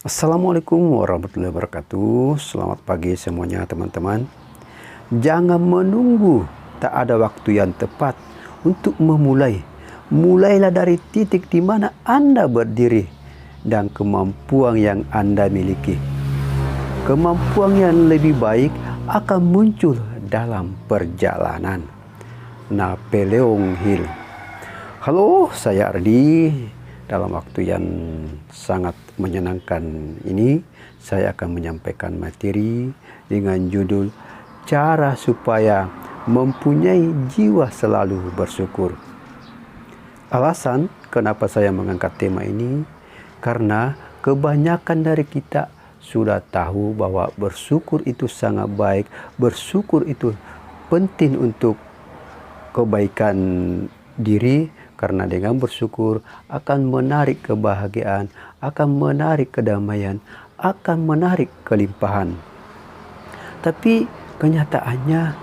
Assalamualaikum warahmatullahi wabarakatuh. Selamat pagi semuanya teman-teman. Jangan menunggu tak ada waktu yang tepat untuk memulai. Mulailah dari titik di mana Anda berdiri dan kemampuan yang Anda miliki. Kemampuan yang lebih baik akan muncul dalam perjalanan. Napoleon Hill. Halo, saya Ardi. Dalam waktu yang sangat menyenangkan ini, saya akan menyampaikan materi dengan judul cara supaya mempunyai jiwa selalu bersyukur. Alasan kenapa saya mengangkat tema ini, karena kebanyakan dari kita sudah tahu bahwa bersyukur itu sangat baik, bersyukur itu penting untuk kebaikan diri. Karena dengan bersyukur akan menarik kebahagiaan, akan menarik kedamaian, akan menarik kelimpahan. Tapi kenyataannya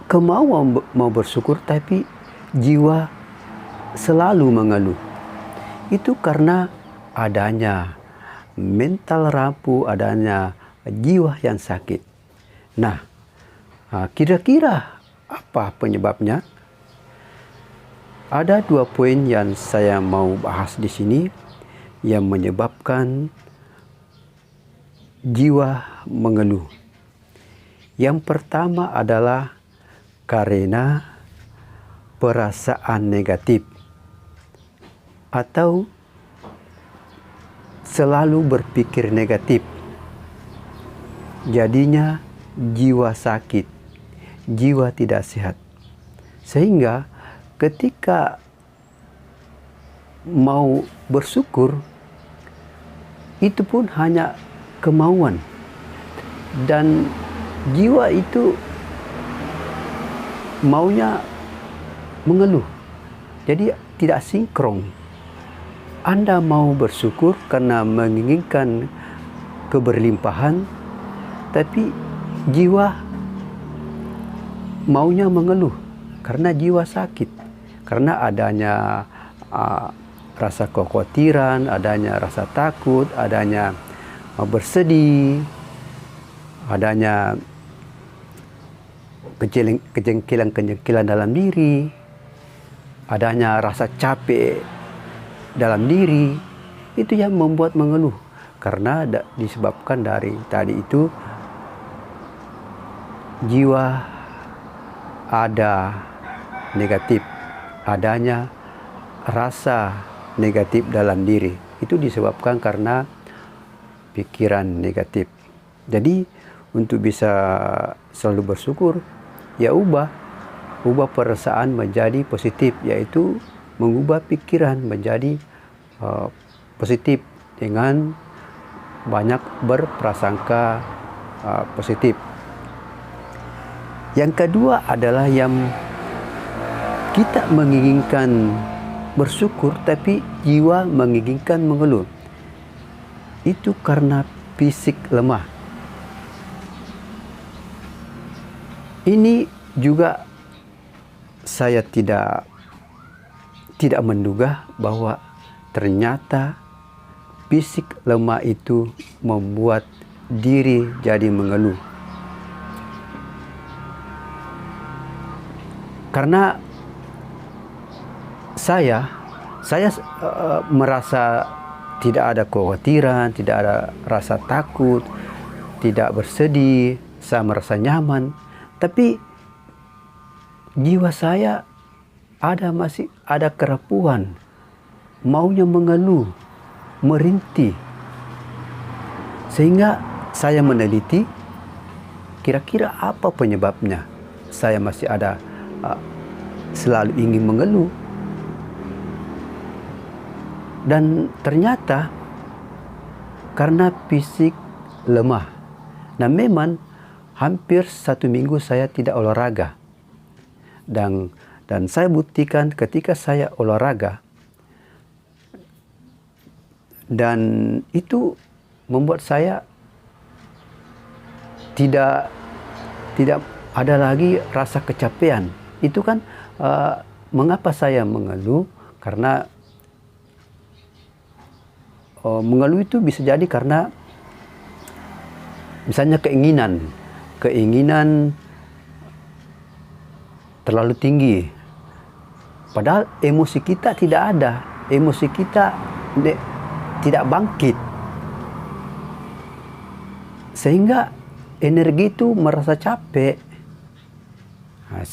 kemauan mau bersyukur tapi jiwa selalu mengeluh. Itu karena adanya mental rapuh, adanya jiwa yang sakit. Nah, kira-kira apa penyebabnya? Ada dua poin yang saya mau bahas di sini yang menyebabkan jiwa mengeluh. Yang pertama adalah karena perasaan negatif atau selalu berpikir negatif. Jadinya jiwa sakit, jiwa tidak sehat. Sehingga ketika mau bersyukur, itu pun hanya kemauan. Dan jiwa itu maunya mengeluh. Jadi tidak sinkron. Anda mau bersyukur karena menginginkan keberlimpahan, tapi jiwa maunya mengeluh karena jiwa sakit. Karena adanya rasa kekhawatiran, adanya rasa takut, adanya bersedih, adanya kejengkelan dalam diri, adanya rasa capek dalam diri, itu yang membuat mengeluh. Karena disebabkan dari tadi itu jiwa ada negatif, adanya rasa negatif dalam diri. Itu disebabkan karena pikiran negatif. Jadi untuk bisa selalu bersyukur, ya ubah perasaan menjadi positif, yaitu mengubah pikiran menjadi positif dengan banyak berprasangka positif. Yang kedua adalah yang kita menginginkan bersyukur tapi jiwa menginginkan mengeluh. Itu karena fisik lemah. Ini juga saya tidak menduga bahwa ternyata fisik lemah itu membuat diri jadi mengeluh. Karena saya merasa tidak ada kekhawatiran, tidak ada rasa takut, tidak bersedih, saya merasa nyaman. Tapi jiwa saya masih ada kerapuhan, maunya mengeluh, merintih. Sehingga saya meneliti kira-kira apa penyebabnya. Saya masih ada selalu ingin mengeluh. Dan ternyata karena fisik lemah. Nah, memang hampir 1 minggu saya tidak olahraga. Dan saya buktikan ketika saya olahraga, dan itu membuat saya tidak ada lagi rasa kecapean. Itu kan mengapa saya mengeluh, karena mengeluh itu bisa jadi karena misalnya keinginan terlalu tinggi. Padahal emosi kita tidak ada, emosi kita tidak bangkit. Sehingga energi itu merasa capek. Nah,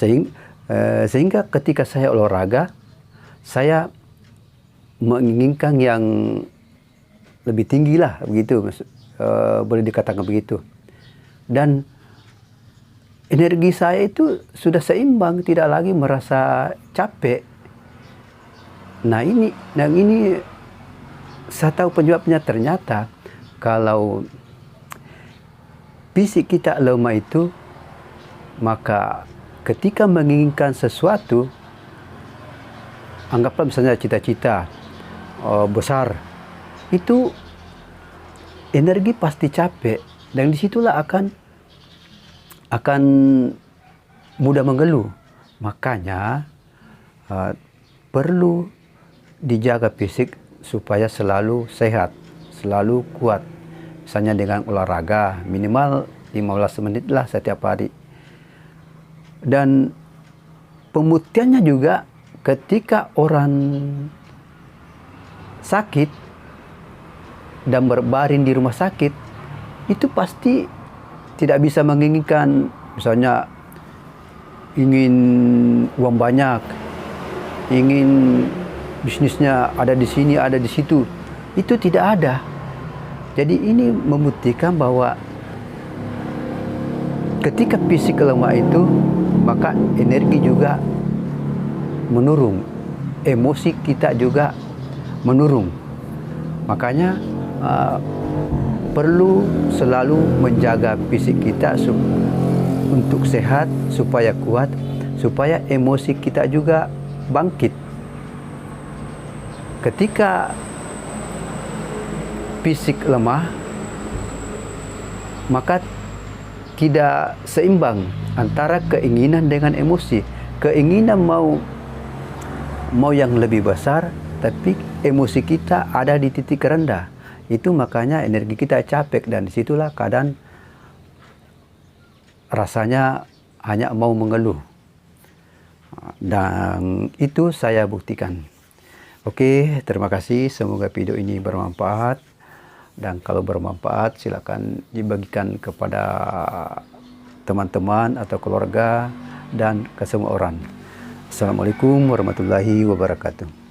sehingga ketika saya olahraga, saya menginginkan yang lebih tinggi lah, begitu, boleh dikatakan begitu. Dan energi saya itu sudah seimbang, tidak lagi merasa capek. Nah ini saya tahu penyebabnya. Ternyata kalau fisik kita lemah itu, maka ketika menginginkan sesuatu, anggaplah misalnya cita-cita besar, itu energi pasti capek, dan disitulah akan mudah mengeluh. Makanya perlu dijaga fisik supaya selalu sehat, selalu kuat. Misalnya dengan olahraga minimal 15 menit lah setiap hari. Dan pembuktiannya juga ketika orang sakit dan berbaring di rumah sakit, itu pasti tidak bisa menginginkan, misalnya ingin uang banyak, ingin bisnisnya ada di sini, ada di situ. Itu tidak ada. Jadi ini membuktikan bahwa ketika fisik lemah itu, maka energi juga menurun, emosi kita juga menurun. Makanya perlu selalu menjaga fisik kita untuk sehat, supaya kuat, supaya emosi kita juga bangkit. Ketika fisik lemah, maka tidak seimbang antara keinginan dengan emosi. Keinginan mau yang lebih besar, tapi emosi kita ada di titik rendah. Itu makanya energi kita capek, dan disitulah keadaan rasanya hanya mau mengeluh. Dan itu saya buktikan. Oke, terima kasih. Semoga video ini bermanfaat. Dan kalau bermanfaat, silakan dibagikan kepada teman-teman atau keluarga dan ke semua orang. Assalamualaikum warahmatullahi wabarakatuh.